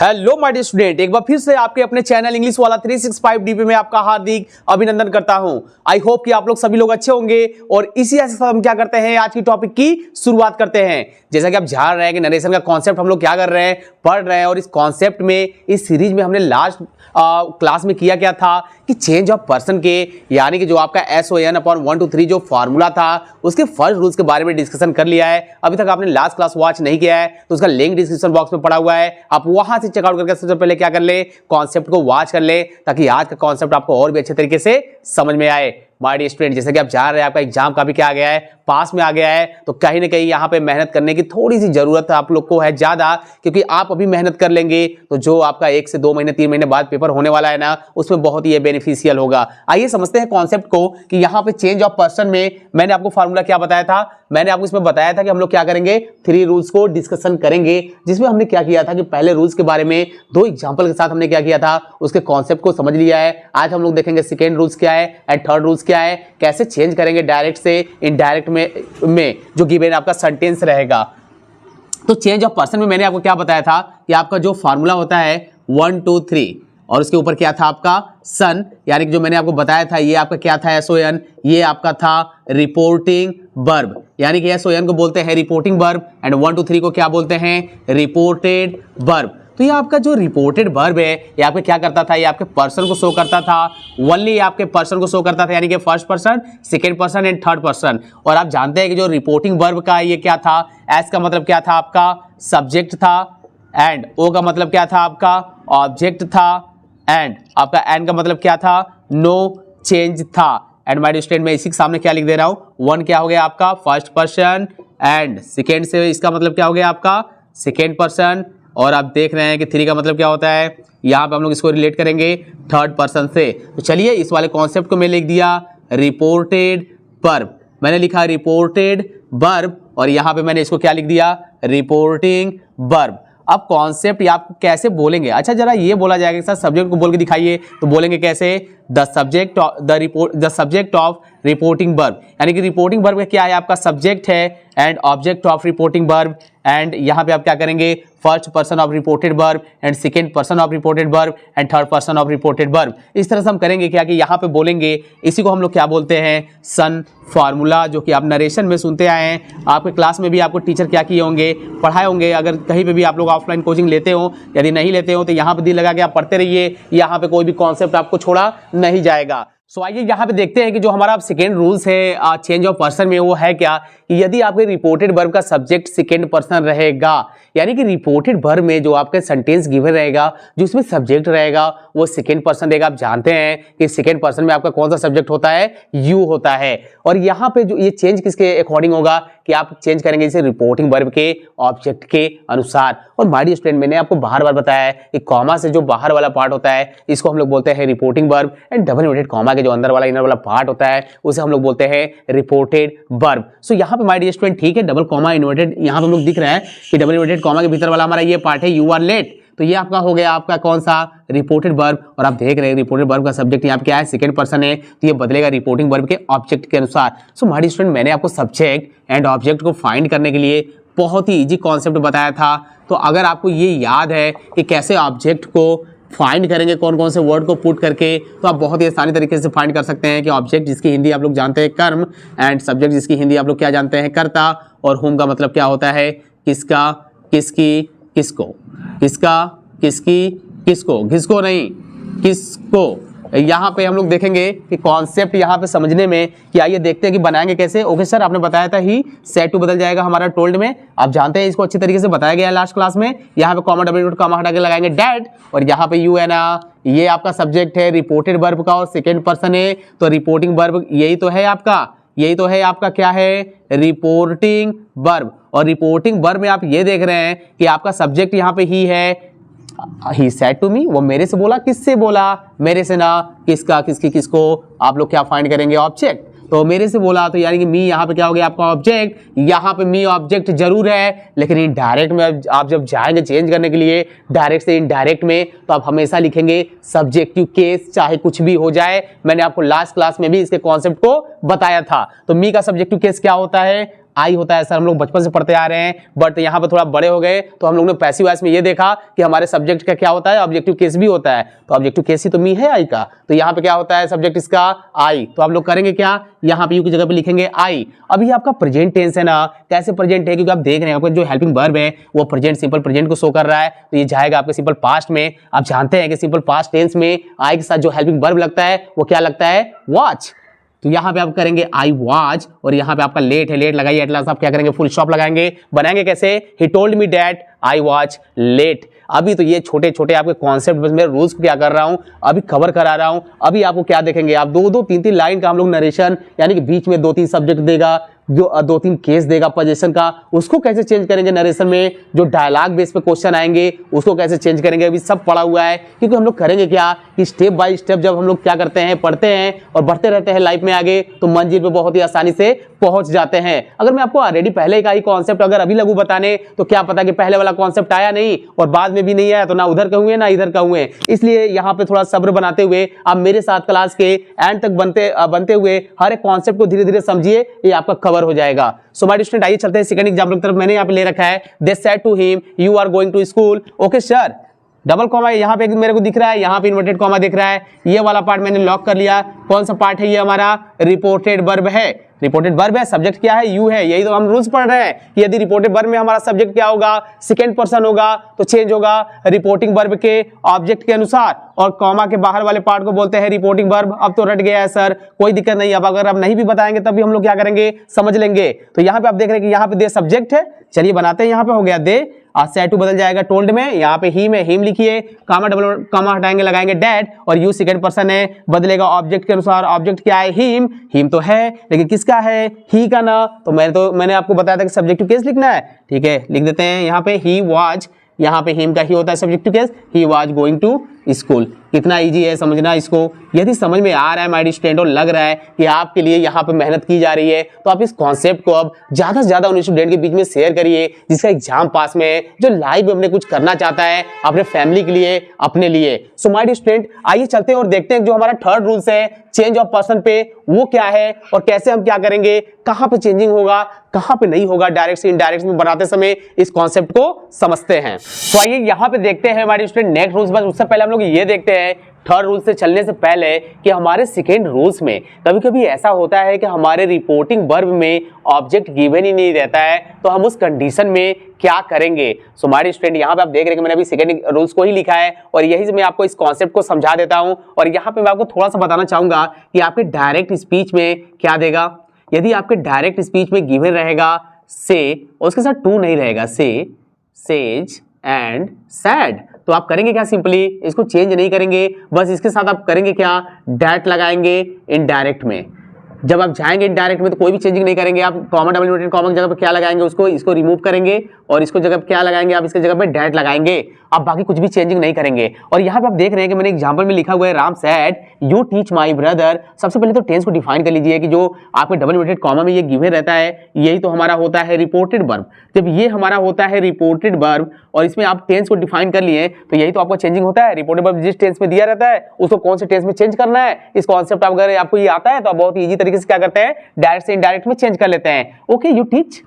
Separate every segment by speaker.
Speaker 1: Hello my dear student, एक बार फिर से आपके अपने चैनल इंग्लिश वाला 365 डीपी में आपका हार्दिक अभिनंदन करता हूं। आई होप कि आप लोग सभी लोग अच्छे होंगे और इसी के साथ हम क्या करते हैं, आज की टॉपिक की शुरुआत करते हैं। जैसा कि आप जान रहे हैं कि नरेशन का कॉन्सेप्ट हम लोग क्या कर रहे हैं, पढ़ रहे हैं। और इस कॉन्सेप्ट में, इस सीरीज में हमने लास्ट क्लास में किया क्या था कि चेंज ऑफ पर्सन के, यानी कि जो आपका SON/1 2 3 जो फॉर्मूला था उसके फर्स्ट रूल्स के बारे में डिस्कशन कर लिया है। अभी तक आपने लास्ट क्लास वॉच नहीं किया है तो उसका लिंक डिस्क्रिप्शन बॉक्स में पड़ा हुआ है, आप वहां से चेकआउट करके सबसे पहले क्या कर ले, कॉन्सेप्ट को वॉच कर ले, ताकि आज का कॉन्सेप्ट आपको और भी अच्छे तरीके से समझ में आए। माय डियर स्टूडेंट, जैसे कि आप जान रहे हैं आपका एग्जाम का भी क्या आ गया है, पास में आ गया है, तो कहीं ना कहीं यहाँ पे मेहनत करने की थोड़ी सी जरूरत आप लोग को है ज्यादा, क्योंकि आप अभी मेहनत कर लेंगे तो जो आपका 1 से 2 महीने 3 महीने बाद पेपर होने वाला है ना, उसमें बहुत ही बेनिफिशियल होगा। आइए समझते हैं कॉन्सेप्ट को कि यहाँ पे चेंज ऑफ पर्सन में मैंने आपको फॉर्मूला क्या बताया था। मैंने आपको इसमें बताया था कि हम लोग क्या करेंगे, 3 रूल्स को डिस्कशन करेंगे, जिसमें हमने क्या किया था कि पहले रूल्स के बारे में 2 एग्जांपल के साथ हमने क्या किया था, उसके कॉन्सेप्ट को समझ लिया है। आज हम लोग देखेंगे सेकेंड रूल्स क्या है एंड थर्ड रूल्स क्या है, कैसे चेंज करेंगे डायरेक्ट से इनडायरेक्ट में जो गिवन आपका सेंटेंस रहेगा। तो चेंज ऑफ पर्सन में मैंने आपको क्या बताया था कि आपका जो फॉर्मूला होता है 1 2 3 और उसके ऊपर क्या था आपका सन, यानी कि जो मैंने आपको बताया था ये आपका क्या था SON, ये आपका था रिपोर्टिंग वर्ब, यानी कि SON को बोलते हैं रिपोर्टिंग वर्ब एंड 1 2 3 को क्या बोलते हैं, रिपोर्टेड वर्ब। तो ये आपका जो रिपोर्टेड वर्ब है ये आपके क्या करता था, ये आपके पर्सन को शो करता था, ओनली आपके पर्सन को शो करता था, यानी कि first person, second person and third person. और आप जानते हैं कि जो रिपोर्टिंग वर्ब का ये क्या था, एस का मतलब क्या था आपका सब्जेक्ट था, एंड ओ का मतलब क्या था आपका ऑब्जेक्ट था, एंड आपका एन का मतलब क्या था, नो चेंज था। एंड माय डियर स्टूडेंट, मैं इसी के सामने क्या लिख दे रहा हूं, 1 क्या हो गया आपका फर्स्ट पर्सन एंड सेकेंड से इसका मतलब क्या हो गया आपका सेकेंड पर्सन, और आप देख रहे हैं कि 3 का मतलब क्या होता है, यहाँ पे हम लोग इसको रिलेट करेंगे थर्ड पर्सन से। तो चलिए इस वाले कॉन्सेप्ट को मैं लिख दिया रिपोर्टेड वर्ब, मैंने लिखा रिपोर्टेड वर्ब, और यहाँ पे मैंने इसको क्या लिख दिया, रिपोर्टिंग वर्ब। अब कॉन्सेप्ट ये आपको कैसे बोलेंगे, अच्छा जरा ये बोला जाएगा सर सब्जेक्ट को बोल के दिखाइए, तो बोलेंगे कैसे, the subject of reporting verb, यानी कि रिपोर्टिंग वर्ब क्या है, आपका सब्जेक्ट है and object of reporting verb, and यहाँ पे आप क्या करेंगे, first person of reported verb and second person of reported verb and third person of reported verb. इस तरह से हम करेंगे क्या कि यहाँ पे बोलेंगे, इसी को हम लोग क्या बोलते हैं, सन फार्मूला, जो कि आप नरेशन में सुनते आए हैं। आपके क्लास में भी आपको टीचर क्या किए होंगे, पढ़ाए होंगे। अगर कहीं पे भी आप लोग ऑफलाइन कोचिंग लेते हो, यदि नहीं लेते हो तो यहाँ पे दिल लगा के आप पढ़ते रहिए, यहाँ पे कोई भी कॉन्सेप्ट आपको छोड़ा नहीं जाएगा। सो आइए यहाँ पे देखते हैं कि जो हमारा सेकेंड रूल्स है चेंज ऑफ पर्सन में, वो है क्या कि यदि आपके रिपोर्टेड वर्ब का सब्जेक्ट सेकेंड पर्सन रहेगा, यानी कि रिपोर्टेड वर्ब में जो आपका सेंटेंस गिवन रहेगा, जो इसमें सब्जेक्ट रहेगा वो सेकेंड पर्सन रहेगा। आप जानते हैं कि सेकेंड पर्सन में आपका कौन सा सब्जेक्ट होता है, यू होता है। और यहाँ पे जो ये चेंज किसके अकॉर्डिंग होगा कि आप चेंज करेंगे इसे रिपोर्टिंग वर्ब के ऑब्जेक्ट के अनुसार। और माय डियर स्टूडेंट, मैंने आपको बार बार बताया है कि कॉमा से जो बाहर वाला पार्ट होता है इसको हम लोग बोलते हैं reporting verb, and double inverted comma के जो अंदर वाला इनर वाला पार्ट होता है उसे हम लोग बोलते हैं रिपोर्टेड वर्ब। सो यहाँ पे माय डियर स्टूडेंट ठीक है, डबल कॉमा इन्वर्टेड यहाँ पे हम लोग दिख रहे हैं कि डबल इन्वर्टेड कॉमा के भीतर वाला हमारा ये पार्ट है यू आर लेट, तो ये आपका हो गया आपका कौन सा, रिपोर्टेड वर्ब। और आप देख रहे हैं रिपोर्टेड वर्ब का सब्जेक्ट यहाँ पे क्या है, सेकंड पर्सन है, तो ये बदलेगा रिपोर्टिंग वर्ब के ऑब्जेक्ट के अनुसार। सो माय डियर स्टूडेंट, मैंने आपको सब्जेक्ट एंड ऑब्जेक्ट को फाइंड करने के लिए बहुत ही इजी कॉन्सेप्ट बताया था। तो अगर आपको ये याद है कि कैसे ऑब्जेक्ट को फाइंड करेंगे, कौन कौन से वर्ड को पुट करके, तो आप बहुत ही आसानी तरीके से फाइंड कर सकते हैं कि ऑब्जेक्ट जिसकी हिंदी आप लोग जानते हैं कर्म, एंड सब्जेक्ट जिसकी हिंदी आप लोग क्या जानते हैं कर्ता, और होम का मतलब क्या होता है किसका, किसकी, किसको, किसका, किसकी, किसको, किसको नहीं किसको। यहाँ पे हम लोग देखेंगे कि कॉन्सेप्ट यहाँ पे समझने में कि आइए देखते हैं कि बनाएंगे कैसे। ओके सर, आपने बताया था ही सेट टू बदल जाएगा हमारा टोल्ड में, आप जानते हैं इसको अच्छी तरीके से बताया गया है लास्ट क्लास में। यहाँ पे कॉमा डबल डॉट कॉमा हटा के लगाएंगे डैड, और यहाँ पे यू है ना, ये आपका सब्जेक्ट है रिपोर्टेड वर्ब का और सेकेंड पर्सन है, तो रिपोर्टिंग वर्ब यही तो है आपका, यही तो है आपका क्या है, रिपोर्टिंग वर्ब। और रिपोर्टिंग वर्ब में आप ये देख रहे हैं कि आपका सब्जेक्ट यहाँ पे ही है, ही सेड टू मी, वो मेरे से बोला, किससे बोला, मेरे से ना, किसका, किसकी, किसको, आप लोग क्या फाइंड करेंगे ऑब्जेक्ट, तो मेरे से बोला, तो यानी कि मी यहाँ पे क्या हो गया आपका ऑब्जेक्ट। यहाँ पे मी ऑब्जेक्ट जरूर है, लेकिन इनडायरेक्ट में आप जब जाएंगे चेंज करने के लिए डायरेक्ट से इनडायरेक्ट में, तो आप हमेशा लिखेंगे सब्जेक्टिव केस, चाहे कुछ भी हो जाए। मैंने आपको लास्ट क्लास में भी इसके कॉन्सेप्ट को बताया था। तो मी का सब्जेक्टिव केस क्या होता है, आई होता है। सर हम लोग बचपन से पढ़ते आ रहे हैं, बट यहाँ पे थोड़ा बड़े हो गए तो हम लोग ने पैसिव वॉइस में ये देखा कि हमारे सब्जेक्ट का क्या होता है, ऑब्जेक्टिव केस भी होता है। तो ऑब्जेक्टिव केस ही तो मी है आई का, तो यहाँ पे क्या होता है सब्जेक्ट इसका आई। तो आप लोग करेंगे क्या, यहाँ पे यू की जगह पे लिखेंगे आई। अभी आपका प्रेजेंट टेंस है ना, कैसे प्रेजेंट है, क्योंकि आप देख रहे हैं आपका जो हेल्पिंग वर्ब है वो प्रेजेंट सिंपल प्रेजेंट को शो कर रहा है, तो ये जाएगा आपके सिंपल पास्ट में। आप जानते हैं कि सिंपल पास्ट टेंस में आई के साथ जो हेल्पिंग वर्ब लगता है वो क्या लगता है, वॉच। तो यहाँ पे आप करेंगे आई वॉच, और यहाँ पे आपका लेट है, लेट लगाइए, एटलास आप क्या करेंगे फुल स्टॉप लगाएंगे। बनाएंगे कैसे, he told me that I watch late. अभी तो ये छोटे छोटे आपके कॉन्सेप्ट बस मैं रूल्स को क्या कर रहा हूँ अभी कवर करा रहा हूँ। अभी आपको क्या देखेंगे, आप दो दो तीन तीन लाइन का हम लोग नरेशन, यानी कि बीच में दो तीन सब्जेक्ट देगा, जो दो तीन केस देगा पोजीशन का, उसको कैसे चेंज करेंगे नरेशन में। जो डायलॉग बेस पे क्वेश्चन आएंगे उसको कैसे चेंज करेंगे, अभी सब पढ़ा हुआ है। क्योंकि हम लोग करेंगे क्या कि स्टेप बाय स्टेप जब हम लोग क्या करते हैं, पढ़ते हैं और बढ़ते रहते हैं लाइफ में आगे, तो मंजिल पे बहुत ही आसानी से पहुंच जाते हैं। अगर मैं आपको ऑलरेडी पहले का ही कॉन्सेप्ट अगर अभी लगू बताने, तो क्या पता कि पहले वाला कॉन्सेप्ट आया नहीं और बाद में भी नहीं आया, तो ना उधर कहूंगे ना इधर कहूंगे। इसलिए यहाँ पे थोड़ा सब्र बनाते हुए आप मेरे साथ क्लास के एंड तक बनते हुए हर एक कॉन्सेप्ट को धीरे धीरे समझिए, ये आपका कवर हो जाएगा। सो माय स्टूडेंट, आइए चलते हैं सेकंड एग्जाम्पल की तरफ। मैंने यहाँ पे ले रखा है, they said to him you are going to school. Okay sir, double comma यहाँ पे मेरे को दिख रहा है, यहाँ पे इन्वर्टेड कॉमा दिख रहा है। ये वाला पार्ट मैंने लॉक कर लिया। कौन सा पार्ट है, ये हमारा रिपोर्टेड वर्ब है। रिपोर्टेड वर्ब है, सब्जेक्ट क्या है, यू है। यही तो हम रूल्स पढ़ रहे हैं कि यदि रिपोर्टेड वर्ब में हमारा सब्जेक्ट क्या होगा, सेकंड पर्सन होगा, तो चेंज होगा रिपोर्टिंग वर्ब के ऑब्जेक्ट के अनुसार, और कॉमा के बाहर वाले पार्ट को बोलते हैं रिपोर्टिंग वर्ब। अब तो रट गया है सर, कोई दिक्कत नहीं। अब अगर आप नहीं भी बताएंगे तब भी हम लोग क्या करेंगे, समझ लेंगे। तो यहाँ पे आप देख रहे हैं कि यहाँ पे दे सब्जेक्ट है, चलिए बनाते हैं। यहाँ पे हो गया दे, सेड टू बदल जाएगा टोल्ड में, यहाँ पे ही में हिम लिखिए, कामा डबल कामा हटाएंगे लगाएंगे डैड, और यू सेकंड पर्सन है, बदलेगा ऑब्जेक्ट के अनुसार। ऑब्जेक्ट क्या है, हिम। हिम तो है लेकिन किसका है, ही का ना। तो मैंने आपको बताया था कि सब्जेक्टिव केस लिखना है, ठीक है, लिख देते हैं। यहाँ पे ही वाज, यहाँ पे हिम का ही होता है subjective case, he was going to school. कितना इजी है समझना इसको। यदि समझ में आ रहा है माय स्टूडेंट और लग रहा है कि आपके लिए यहाँ पे मेहनत की जा रही है, तो आप इस कॉन्सेप्ट को अब ज्यादा से ज्यादा उन स्टूडेंट के बीच में शेयर करिए जिसका एग्जाम पास में है, जो लाइव में अपने कुछ करना चाहता है अपने फैमिली के लिए, अपने लिए। सो माय स्टूडेंट, आइए चलते हैं और देखते हैं जो हमारा थर्ड रूल्स है चेंज ऑफ पर्सन पे, वो क्या है और कैसे हम क्या करेंगे, कहां पे चेंजिंग होगा कहां पे नहीं होगा। डायरेक्ट से इनडायरेक्ट में बनाते समय इस कॉन्सेप्ट को समझते हैं। तो आइए यहां पे देखते हैं हमारे स्टूडेंट नेक्स्ट रूल्स। बस उससे पहले हम लोग ये देखते हैं थर्ड रूल से चलने से पहले कि हमारे सेकेंड रूल्स में कभी कभी ऐसा होता है कि हमारे रिपोर्टिंग वर्ब में ऑब्जेक्ट गिवन ही नहीं रहता है, तो हम उस कंडीशन में क्या करेंगे। सो हमारे स्टूडेंट यहाँ पे आप देख रहे हैं कि मैंने अभी सेकेंड रूल्स को ही लिखा है, और यही से मैं आपको इस कॉन्सेप्ट को समझा देता हूँ। और यहाँ पे मैं आपको थोड़ा सा बताना चाहूंगा कि आपके डायरेक्ट स्पीच में क्या देगा। यदि आपके डायरेक्ट स्पीच में गिवन रहेगा से, और उसके साथ टू नहीं रहेगा, से, सेज एंड सैड, तो आप करेंगे क्या, सिंपली इसको चेंज नहीं करेंगे, बस इसके साथ आप करेंगे क्या, डैट लगाएंगे इनडायरेक्ट में। जब आप जाएंगे इनडायरेक्ट में तो कोई भी चेंजिंग नहीं करेंगे, आप कॉमा डबल इन्वर्टेड कॉमा की जगह पे क्या लगाएंगे, उसको इसको रिमूव करेंगे, और इसको जगह पे क्या लगाएंगे, आप इसके जगह पे डैट लगाएंगे। आप बाकी कुछ भी चेंजिंग नहीं करेंगे। और यहाँ पे आप देख रहे हैं कि मैंने एग्जांपल में लिखा हुआ है, Ram sad you teach my brother. सबसे पहले तो टेंस को डिफाइन कर लीजिए कि जो आपके डबल इन्वर्टेड कॉमा में ये गिवन रहता है, यही तो हमारा होता है रिपोर्टेड वर्ब। जब ये हमारा होता है रिपोर्टेड वर्ब और इसमें आप टेंस को डिफाइन कर लिए, तो यही तो आपका चेंजिंग होता है। रिपोर्टेड वर्ब जिस टेंस में दिया रहता है उसको कौन से टेंस में चेंज करना है, इस कॉन्सेप्ट अगर आपको ये आता है तो आप बहुत ईजी तरीके से क्या करते हैं, डायरेक्ट से इनडायरेक्ट में चेंज कर लेते हैं। Okay, you teach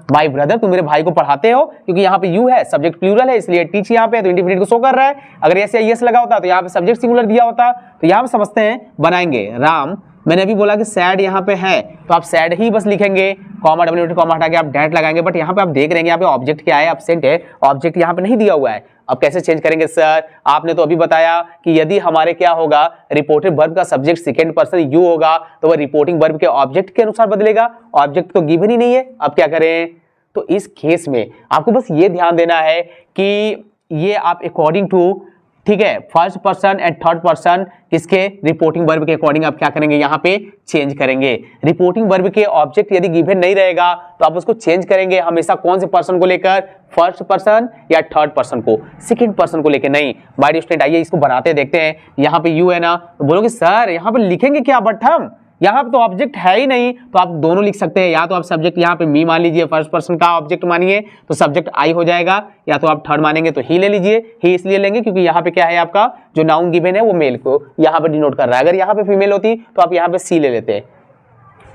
Speaker 1: my brother, तुम मेरे भाई को पढ़ाते हो, क्योंकि यहाँ पे यू है, सब्जेक्ट प्लूरल है, इसलिए टीच यहाँ पे तो इंडिफिनिट को शो कर रहा है। अगर ऐसे यस लगा होता तो यहाँ पे सब्जेक्ट सिंगुलर दिया होता। तो यहाँ पे समझते हैं, बनाएंगे राम, मैंने अभी बोला कि सैड यहाँ पे है तो आप सैड ही बस लिखेंगे, कॉमा डबल इन्वर्टेड कॉमा हटा के आप डैट लगाएंगे। बट यहाँ पे आप देख रहे हैं यहाँ पे ऑब्जेक्ट क्या है, एब्सेंट है, ऑब्जेक्ट यहाँ पे नहीं दिया हुआ है। अब कैसे चेंज करेंगे सर, आपने तो अभी बताया कि यदि हमारे क्या होगा, रिपोर्टेड वर्ब का सब्जेक्ट सेकंड पर्सन यू होगा, तो वह रिपोर्टिंग वर्ब के ऑब्जेक्ट के अनुसार बदलेगा। ऑब्जेक्ट तो गिवन ही नहीं है, अब क्या करें। तो इस केस में आपको बस ये ध्यान देना है कि ये आप अकॉर्डिंग टू, ठीक है, first person and third person किसके, रिपोर्टिंग वर्ब के अकॉर्डिंग आप क्या करेंगे, यहाँ पे चेंज करेंगे। रिपोर्टिंग वर्ब के ऑब्जेक्ट यदि गिवन नहीं रहेगा तो आप उसको चेंज करेंगे हमेशा कौन से पर्सन को लेकर, फर्स्ट पर्सन या थर्ड पर्सन को, सेकंड पर्सन को लेकर नहीं। माय स्टूडेंट, आइए इसको बनाते देखते हैं। यहाँ पे यू है ना, तो बोलोगे सर यहाँ पे लिखेंगे क्या, बट हम यहाँ पे तो ऑब्जेक्ट है ही नहीं, तो आप दोनों लिख सकते हैं। या तो आप सब्जेक्ट यहाँ पे मी मान लीजिए, फर्स्ट पर्सन का ऑब्जेक्ट मानिए तो सब्जेक्ट आई हो जाएगा, या तो आप थर्ड मानेंगे तो ही ले लीजिए। ही इसलिए लेंगे क्योंकि यहाँ पे क्या है, आपका जो नाउन गिवन है वो मेल को यहाँ पे डिनोट कर रहा है। अगर यहाँ पे फीमेल होती तो आप यहाँ पे सी ले लेते हैं,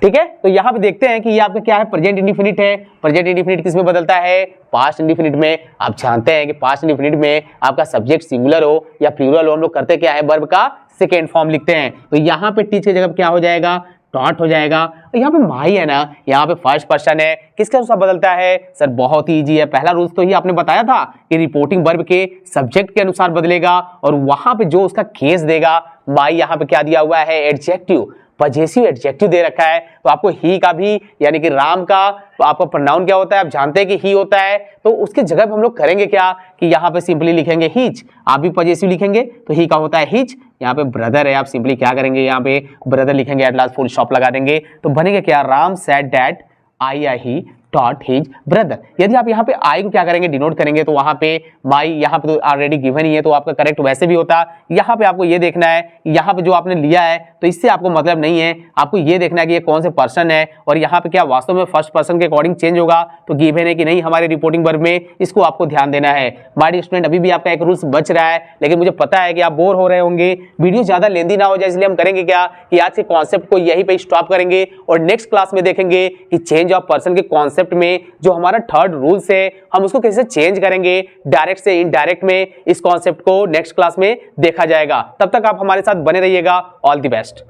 Speaker 1: ठीक है, तो यहां पे देखते हैं कि ये आपका क्या है, प्रेजेंट इंडेफिनिट है। प्रेजेंट इंडेफिनिट किस में बदलता है, पास्ट इंडेफिनिट में। आप जानते हैं कि पास्ट इंडेफिनिट में आपका सब्जेक्ट सिंगुलर हो या प्लूरल हो, हम लोग करते क्या है, वर्ब का सेकेंड फॉर्म लिखते हैं। तो यहाँ पे टीच की जगह क्या हो जाएगा, टॉट हो जाएगा। और यहाँ पे माई है ना, यहाँ पे फर्स्ट पर्सन है, किसके अनुसार बदलता है सर, बहुत ही इजी है। पहला रूल तो ही आपने बताया था कि रिपोर्टिंग वर्ब के सब्जेक्ट के अनुसार बदलेगा और वहां पे जो उसका केस देगा, माई यहाँ पे क्या दिया हुआ है, एडजेक्टिव, पजेसिव एडजेक्टिव दे रखा है। तो आपको ही का भी यानी कि राम का आपका प्रोनाउन क्या होता है, आप जानते हैं कि ही होता है। तो उसके जगह पे हम लोग करेंगे क्या कि यहाँ पे सिंपली लिखेंगे हिज, आप भी पजेसिव लिखेंगे तो ही का होता है हिज। यहाँ पे ब्रदर है, आप सिंपली क्या करेंगे, यहाँ पे ब्रदर लिखेंगे, एट लास्ट फुल स्टॉप लगा देंगे तो बनेगा क्या, Ram said that I he taught his brother. यदि आप यहाँ पे आई को क्या करेंगे, डिनोट करेंगे तो वहां पे माई यहाँ पे तो ऑलरेडी गिवन ही है, तो आपका करेक्ट वैसे भी होता। यहाँ पे आपको ये देखना है, यहाँ पे जो आपने लिया है तो इससे आपको मतलब नहीं है, आपको ये देखना है कि ये कौन से पर्सन है और यहाँ पे क्या वास्तव में फर्स्ट पर्सन के अकॉर्डिंग चेंज होगा तो गिवन है कि नहीं हमारे रिपोर्टिंग वर्ब में, इसको आपको ध्यान देना है। माय डियर स्टूडेंट, अभी भी आपका एक रूल्स बच रहा है, लेकिन मुझे पता है कि आप बोर हो रहे होंगे, वीडियो ज्यादा लेंदी ना हो जाए, इसलिए हम करेंगे क्या कि आज के कॉन्सेप्ट को यहीं पे स्टॉप करेंगे और नेक्स्ट क्लास में देखेंगे कि चेंज ऑफ पर्सन के कॉन्सेप्ट में जो हमारा थर्ड रूल्स है हम उसको कैसे चेंज करेंगे, डायरेक्ट से इनडायरेक्ट में। इस कॉन्सेप्ट को नेक्स्ट क्लास में देखा जाएगा। तब तक आप हमारे साथ बने रहिएगा। All the best.